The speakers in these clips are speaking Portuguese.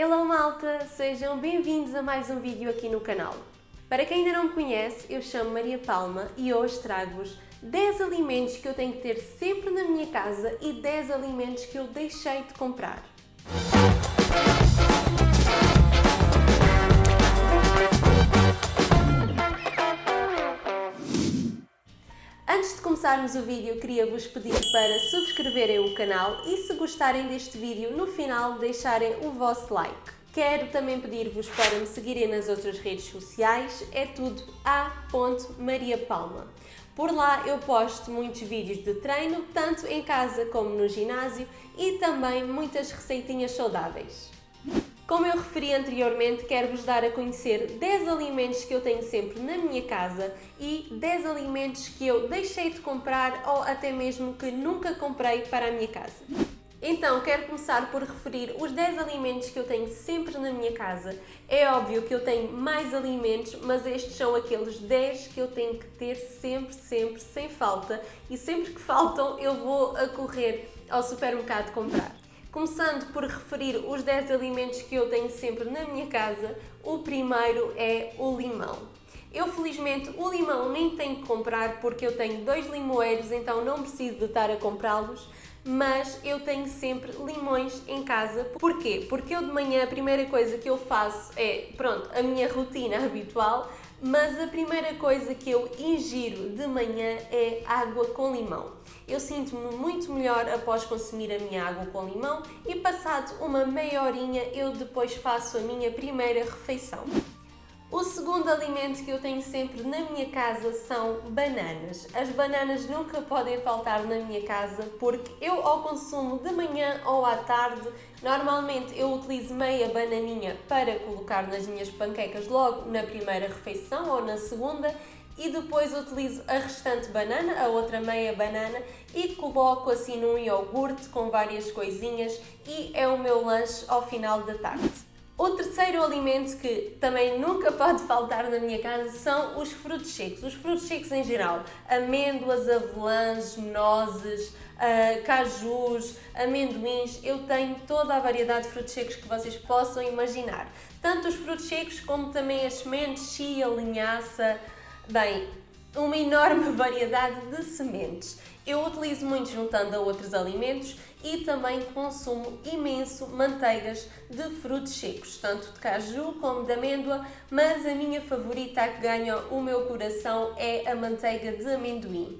Hello malta, sejam bem-vindos a mais um vídeo aqui no canal. Para quem ainda não me conhece, eu chamo Maria Palma e hoje trago-vos 10 alimentos que eu tenho que ter sempre na minha casa e 10 alimentos que eu deixei de comprar. Antes de começarmos o vídeo, queria-vos pedir para subscreverem o canal e, se gostarem deste vídeo, no final deixarem o vosso like. Quero também pedir-vos para me seguirem nas outras redes sociais, é tudo a.mariapalma. Por lá eu posto muitos vídeos de treino, tanto em casa como no ginásio, e também muitas receitinhas saudáveis. Como eu referi anteriormente, quero-vos dar a conhecer 10 alimentos que eu tenho sempre na minha casa e 10 alimentos que eu deixei de comprar ou até mesmo que nunca comprei para a minha casa. Então, quero começar por referir os 10 alimentos que eu tenho sempre na minha casa. É óbvio que eu tenho mais alimentos, mas estes são aqueles 10 que eu tenho que ter sempre, sem falta. E sempre que faltam, eu vou a correr ao supermercado comprar. Começando por referir os 10 alimentos que eu tenho sempre na minha casa, o primeiro é o limão. Eu felizmente o limão nem tenho que comprar porque eu tenho 2 limoeiros, então não preciso de estar a comprá-los, mas eu tenho sempre limões em casa. Porquê? Porque eu de manhã a primeira coisa que eu faço é, a minha rotina habitual, mas a primeira coisa que eu ingiro de manhã é água com limão. Eu sinto-me muito melhor após consumir a minha água com limão e passado uma meia horinha eu depois faço a minha primeira refeição. O segundo alimento que eu tenho sempre na minha casa são bananas. As bananas nunca podem faltar na minha casa porque eu ao consumo de manhã ou à tarde, normalmente eu utilizo meia bananinha para colocar nas minhas panquecas logo na primeira refeição ou na segunda, e depois utilizo a restante banana, a outra meia banana, e coloco assim num iogurte com várias coisinhas e é o meu lanche ao final da tarde. O terceiro alimento que também nunca pode faltar na minha casa são os frutos secos. Os frutos secos em geral, amêndoas, avelãs, nozes, cajus, amendoins. Eu tenho toda a variedade de frutos secos que vocês possam imaginar. Tanto os frutos secos como também as sementes, chia, linhaça. Bem, uma enorme variedade de sementes. Eu utilizo muito juntando a outros alimentos e também consumo imenso manteigas de frutos secos, tanto de caju como de amêndoa, mas a minha favorita, a que ganha o meu coração, é a manteiga de amendoim.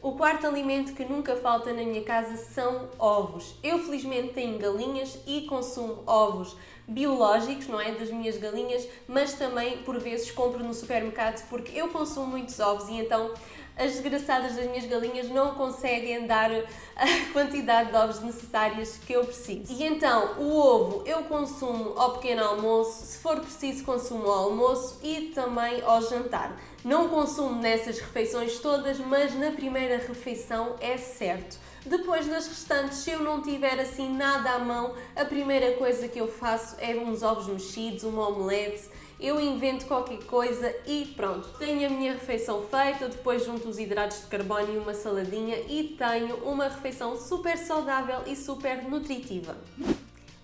O quarto alimento que nunca falta na minha casa são ovos. Eu felizmente tenho galinhas e consumo ovos biológicos, não é? Das minhas galinhas, mas também por vezes compro no supermercado porque eu consumo muitos ovos e então as desgraçadas das minhas galinhas não conseguem dar a quantidade de ovos necessárias que eu preciso. E então o ovo eu consumo ao pequeno almoço, se for preciso consumo ao almoço e também ao jantar. Não consumo nessas refeições todas, mas na primeira refeição é certo. Depois das restantes, se eu não tiver assim nada à mão, a primeira coisa que eu faço é uns ovos mexidos, uma omelete. Eu invento qualquer coisa e pronto, tenho a minha refeição feita, depois junto os hidratos de carbono e uma saladinha e tenho uma refeição super saudável e super nutritiva.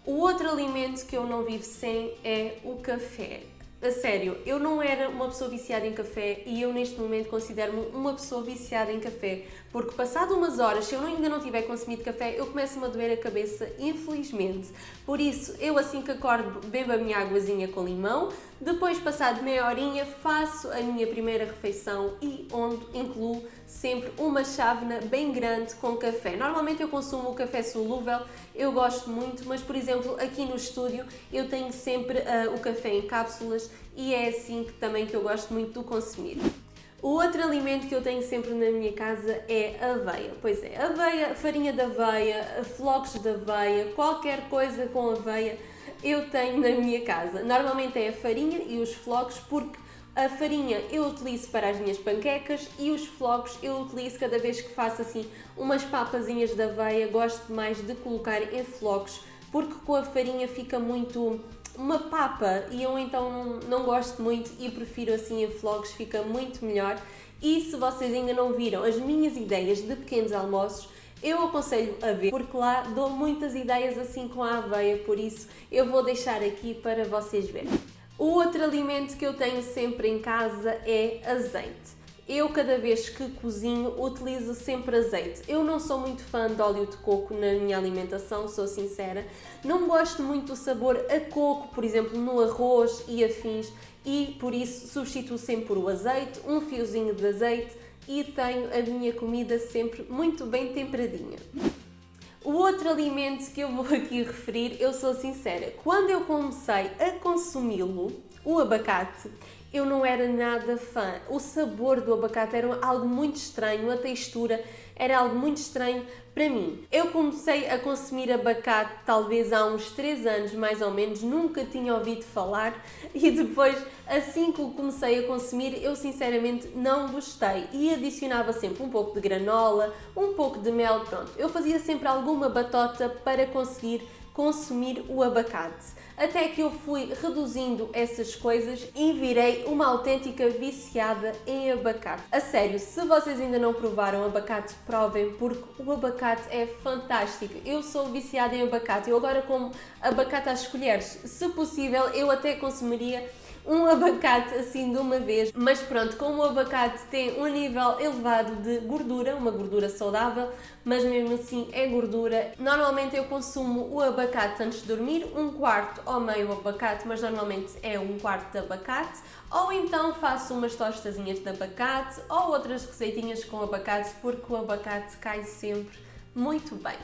O outro alimento que eu não vivo sem é o café. A sério, eu não era uma pessoa viciada em café e eu neste momento considero-me uma pessoa viciada em café, porque passado umas horas, se eu ainda não tiver consumido café, eu começo-me a doer a cabeça, infelizmente. Por isso, eu assim que acordo bebo a minha águazinha com limão, depois passado meia horinha faço a minha primeira refeição e onde incluo sempre uma chávena bem grande com café. Normalmente eu consumo o café solúvel, eu gosto muito, mas por exemplo aqui no estúdio eu tenho sempre o café em cápsulas e é assim que eu gosto muito de consumir. O outro alimento que eu tenho sempre na minha casa é a aveia. Pois é, aveia, farinha de aveia, flocos de aveia, qualquer coisa com aveia eu tenho na minha casa. Normalmente é a farinha e os flocos, porque a farinha eu utilizo para as minhas panquecas e os flocos eu utilizo cada vez que faço assim umas papazinhas de aveia. Gosto mais de colocar em flocos, porque com a farinha fica muito uma papa e eu então não gosto muito e prefiro assim em flocos, fica muito melhor. E se vocês ainda não viram as minhas ideias de pequenos almoços, Eu aconselho a ver, porque lá dou muitas ideias assim com a aveia, por isso eu vou deixar aqui para vocês verem. O outro alimento que eu tenho sempre em casa é azeite. Eu, cada vez que cozinho, utilizo sempre azeite. Eu não sou muito fã de óleo de coco na minha alimentação, sou sincera. Não gosto muito do sabor a coco, por exemplo, no arroz e afins, e por isso substituo sempre por o azeite, um fiozinho de azeite, e tenho a minha comida sempre muito bem temperadinha. O outro alimento que eu vou aqui referir, eu sou sincera, quando eu comecei a consumi-lo, o abacate, eu não era nada fã. O sabor do abacate era algo muito estranho, a textura era algo muito estranho para mim. Eu comecei a consumir abacate talvez há uns 3 anos, mais ou menos, nunca tinha ouvido falar e depois, assim que o comecei a consumir, eu sinceramente não gostei e adicionava sempre um pouco de granola, um pouco de mel, pronto. Eu fazia sempre alguma batota para conseguir consumir o abacate. Até que eu fui reduzindo essas coisas e virei uma autêntica viciada em abacate. A sério, se vocês ainda não provaram abacate, provem, porque o abacate é fantástico. Eu sou viciada em abacate, eu agora como abacate às colheres. Se possível, eu até consumiria um abacate assim de uma vez, mas pronto, como o abacate tem um nível elevado de gordura, uma gordura saudável, mas mesmo assim é gordura, normalmente eu consumo o abacate antes de dormir, um quarto ou meio abacate, mas normalmente é um quarto de abacate, ou então faço umas tostazinhas de abacate ou outras receitinhas com abacate, porque o abacate cai sempre muito bem.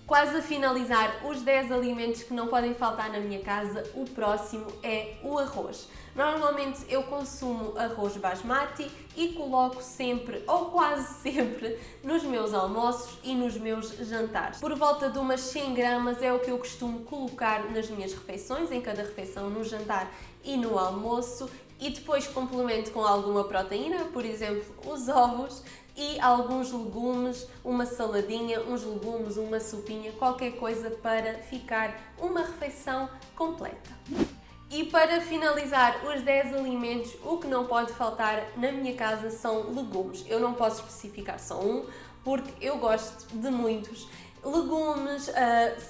Quase a finalizar os 10 alimentos que não podem faltar na minha casa, o próximo é o arroz. Normalmente eu consumo arroz basmati e coloco sempre, ou quase sempre, nos meus almoços e nos meus jantares. Por volta de umas 100 gramas é o que eu costumo colocar nas minhas refeições, em cada refeição, no jantar e no almoço, e depois complemento com alguma proteína, por exemplo, os ovos, e alguns legumes, uma saladinha, uns legumes, uma sopinha, qualquer coisa para ficar uma refeição completa. E para finalizar os 10 alimentos, o que não pode faltar na minha casa são legumes. Eu não posso especificar só um, porque eu gosto de muitos. Legumes,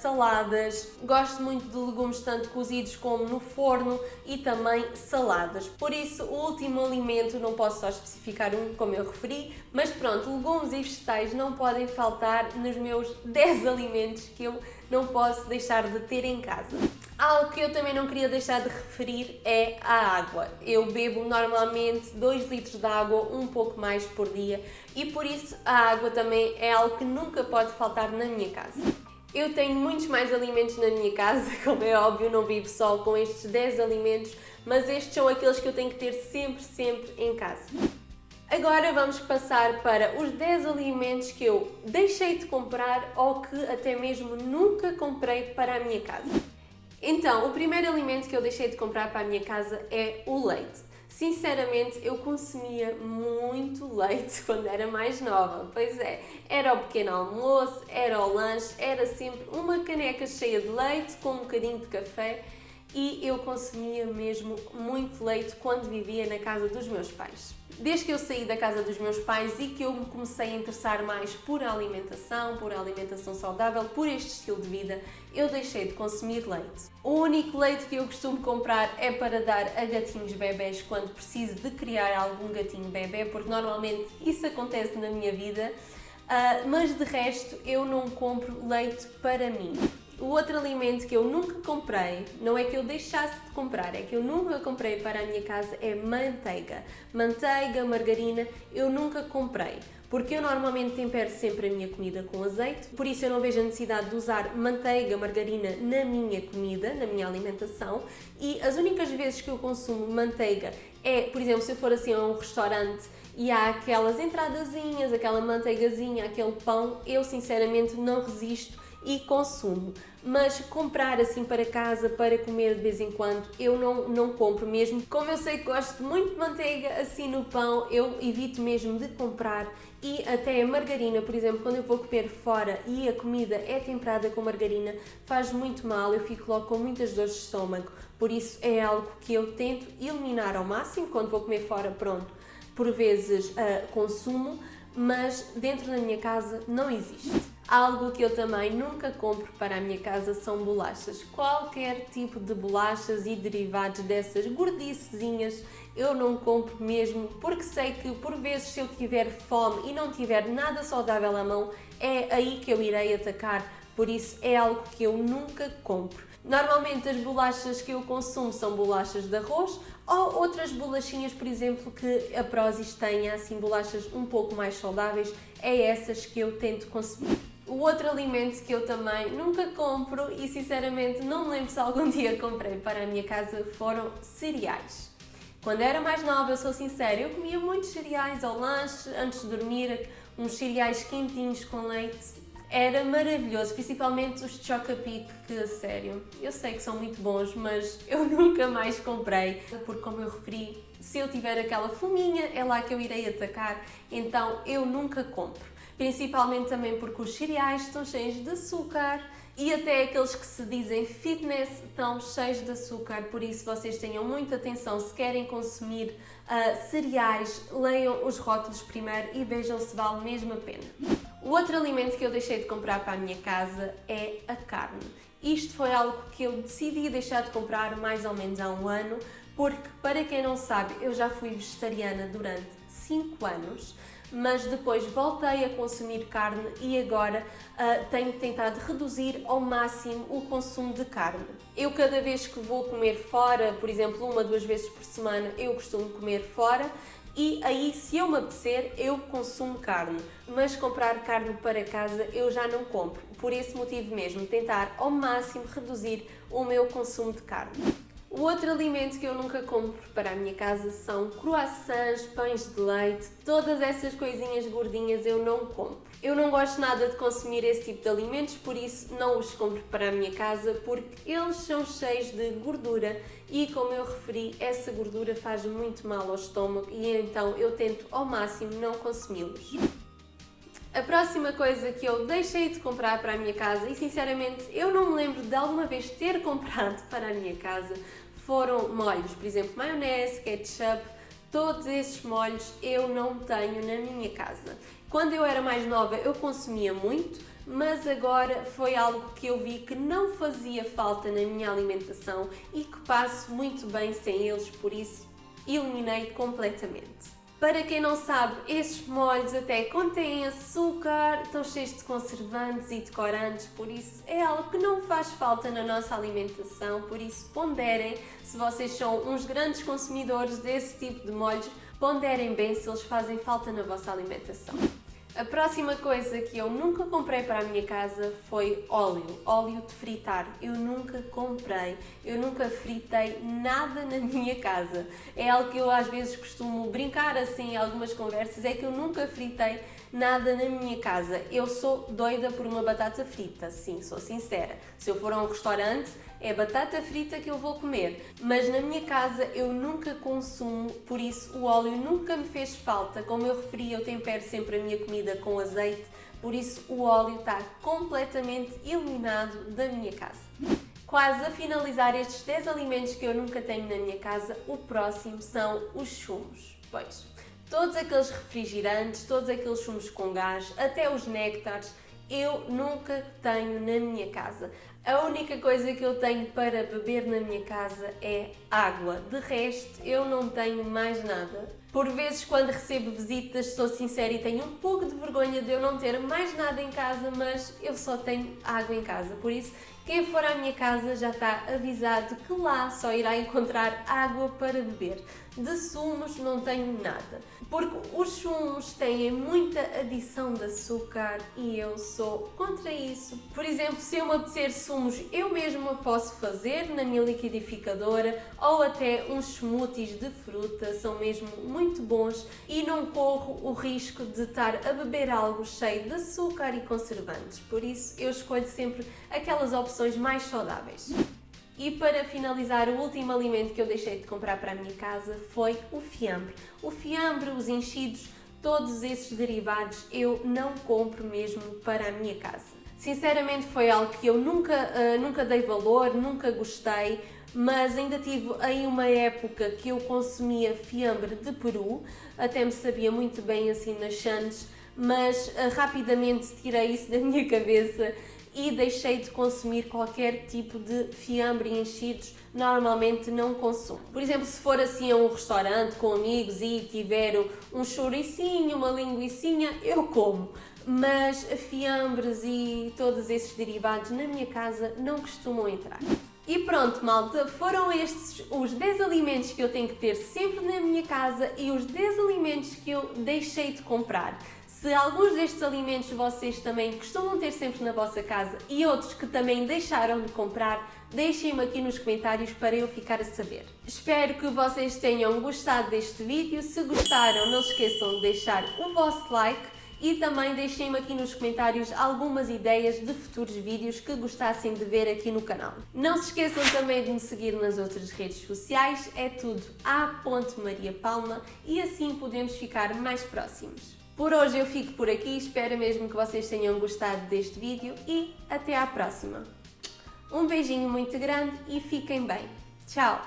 saladas, gosto muito de legumes tanto cozidos como no forno e também saladas. Por isso, o último alimento, não posso só especificar um, como eu referi, mas pronto, legumes e vegetais não podem faltar nos meus 10 alimentos que eu não posso deixar de ter em casa. Algo que eu também não queria deixar de referir é a água. Eu bebo normalmente 2 litros de água, um pouco mais por dia, e por isso a água também é algo que nunca pode faltar na minha casa. Eu tenho muitos mais alimentos na minha casa, como é óbvio, não vivo só com estes 10 alimentos, mas estes são aqueles que eu tenho que ter sempre em casa. Agora vamos passar para os 10 alimentos que eu deixei de comprar ou que até mesmo nunca comprei para a minha casa. Então, o primeiro alimento que eu deixei de comprar para a minha casa é o leite. Sinceramente, eu consumia muito leite quando era mais nova. Pois é, era o pequeno almoço, era o lanche, era sempre uma caneca cheia de leite com um bocadinho de café e eu consumia mesmo muito leite quando vivia na casa dos meus pais. Desde que eu saí da casa dos meus pais e que eu me comecei a interessar mais por alimentação saudável, por este estilo de vida, eu deixei de consumir leite. O único leite que eu costumo comprar é para dar a gatinhos bebés quando preciso de criar algum gatinho bebé, porque normalmente isso acontece na minha vida, mas de resto eu não compro leite para mim. O outro alimento que eu nunca comprei, não é que eu deixasse de comprar, é que eu nunca comprei para a minha casa, é manteiga. Manteiga, margarina, eu nunca comprei, porque eu normalmente tempero sempre a minha comida com azeite, por isso eu não vejo a necessidade de usar manteiga, margarina na minha comida, na minha alimentação, e as únicas vezes que eu consumo manteiga é, por exemplo, se eu for assim a um restaurante e há aquelas entradazinhas, aquela manteigazinha, aquele pão, eu sinceramente não resisto e consumo, mas comprar assim para casa, para comer de vez em quando, eu não compro mesmo. Como eu sei que gosto muito de manteiga assim no pão, eu evito mesmo de comprar. E até a margarina, por exemplo, quando eu vou comer fora e a comida é temperada com margarina, faz muito mal, eu fico logo com muitas dores de estômago, por isso é algo que eu tento eliminar ao máximo. Quando vou comer fora, pronto, por vezes consumo, mas dentro da minha casa não existe. Algo que eu também nunca compro para a minha casa são bolachas. Qualquer tipo de bolachas e derivados dessas gordicezinhas eu não compro mesmo, porque sei que por vezes se eu tiver fome e não tiver nada saudável à mão, é aí que eu irei atacar, por isso é algo que eu nunca compro. Normalmente as bolachas que eu consumo são bolachas de arroz ou outras bolachinhas, por exemplo, que a Prozis tenha, assim, bolachas um pouco mais saudáveis, é essas que eu tento consumir. O outro alimento que eu também nunca compro e sinceramente não me lembro se algum dia comprei para a minha casa foram cereais. Quando eu era mais nova, eu sou sincera, eu comia muitos cereais ao lanche, antes de dormir, uns cereais quentinhos com leite. Era maravilhoso, principalmente os Chocapic, que a sério, eu sei que são muito bons, mas eu nunca mais comprei, porque como eu referi, se eu tiver aquela fominha, é lá que eu irei atacar, então eu nunca compro. Principalmente também porque os cereais estão cheios de açúcar e até aqueles que se dizem fitness estão cheios de açúcar, por isso vocês tenham muita atenção se querem consumir cereais, leiam os rótulos primeiro e vejam se vale mesmo a pena. O outro alimento que eu deixei de comprar para a minha casa é a carne. Isto foi algo que eu decidi deixar de comprar mais ou menos há um ano, porque, para quem não sabe, eu já fui vegetariana durante 5 anos, mas depois voltei a consumir carne e agora tenho tentado reduzir ao máximo o consumo de carne. Eu cada vez que vou comer fora, por exemplo, 1 ou 2 vezes por semana, eu costumo comer fora e aí, se eu me apetecer, eu consumo carne, mas comprar carne para casa eu já não compro. Por esse motivo mesmo, tentar ao máximo reduzir o meu consumo de carne. O outro alimento que eu nunca compro para a minha casa são croissants, pães de leite, todas essas coisinhas gordinhas eu não compro. Eu não gosto nada de consumir esse tipo de alimentos, por isso não os compro para a minha casa, porque eles são cheios de gordura e, como eu referi, essa gordura faz muito mal ao estômago e então eu tento ao máximo não consumi-los. A próxima coisa que eu deixei de comprar para a minha casa, e sinceramente eu não me lembro de alguma vez ter comprado para a minha casa, foram molhos, por exemplo, maionese, ketchup, todos esses molhos eu não tenho na minha casa. Quando eu era mais nova eu consumia muito, mas agora foi algo que eu vi que não fazia falta na minha alimentação e que passo muito bem sem eles, por isso eliminei completamente. Para quem não sabe, esses molhos até contêm açúcar, estão cheios de conservantes e de corantes, por isso é algo que não faz falta na nossa alimentação, por isso ponderem, se vocês são uns grandes consumidores desse tipo de molhos, ponderem bem se eles fazem falta na vossa alimentação. A próxima coisa que eu nunca comprei para a minha casa foi óleo de fritar. Eu nunca comprei, eu nunca fritei nada na minha casa. É algo que eu às vezes costumo brincar assim em algumas conversas, é que eu nunca fritei nada na minha casa. Eu sou doida por uma batata frita, sim, sou sincera. Se eu for a um restaurante, é batata frita que eu vou comer, mas na minha casa eu nunca consumo, por isso o óleo nunca me fez falta. Como eu referi, eu tempero sempre a minha comida com azeite, por isso o óleo está completamente eliminado da minha casa. Quase a finalizar estes 10 alimentos que eu nunca tenho na minha casa, o próximo são os sumos. Pois, todos aqueles refrigerantes, todos aqueles sumos com gás, até os néctares, eu nunca tenho na minha casa. A única coisa que eu tenho para beber na minha casa é água. De resto, eu não tenho mais nada. Por vezes, quando recebo visitas, sou sincera e tenho um pouco de vergonha de eu não ter mais nada em casa, mas eu só tenho água em casa. Por isso, quem for à minha casa já está avisado que lá só irá encontrar água para beber. De sumos não tenho nada, porque os sumos têm muita adição de açúcar e eu sou contra isso. Por exemplo, se eu me apetecer sumos, eu mesma posso fazer na minha liquidificadora ou até uns smoothies de fruta, são mesmo muito bons e não corro o risco de estar a beber algo cheio de açúcar e conservantes. Por isso, eu escolho sempre aquelas opções mais saudáveis. E para finalizar, o último alimento que eu deixei de comprar para a minha casa foi o fiambre. O fiambre, os enchidos, todos esses derivados eu não compro mesmo para a minha casa. Sinceramente foi algo que eu nunca dei valor, nunca gostei, mas ainda tive aí uma época que eu consumia fiambre de peru, até me sabia muito bem assim nas sandes, mas rapidamente tirei isso da minha cabeça e deixei de consumir qualquer tipo de fiambre e enchidos, normalmente não consumo. Por exemplo, se for assim a um restaurante com amigos e tiver um chouricinho, uma linguicinha, eu como. Mas fiambres e todos esses derivados na minha casa não costumam entrar. E pronto, malta, foram estes os 10 alimentos que eu tenho que ter sempre na minha casa e os 10 alimentos que eu deixei de comprar. Se alguns destes alimentos vocês também costumam ter sempre na vossa casa e outros que também deixaram de comprar, deixem-me aqui nos comentários para eu ficar a saber. Espero que vocês tenham gostado deste vídeo. Se gostaram, não se esqueçam de deixar o vosso like e também deixem-me aqui nos comentários algumas ideias de futuros vídeos que gostassem de ver aqui no canal. Não se esqueçam também de me seguir nas outras redes sociais, é tudo a.mariapalma e assim podemos ficar mais próximos. Por hoje eu fico por aqui, espero mesmo que vocês tenham gostado deste vídeo e até à próxima. Um beijinho muito grande e fiquem bem. Tchau!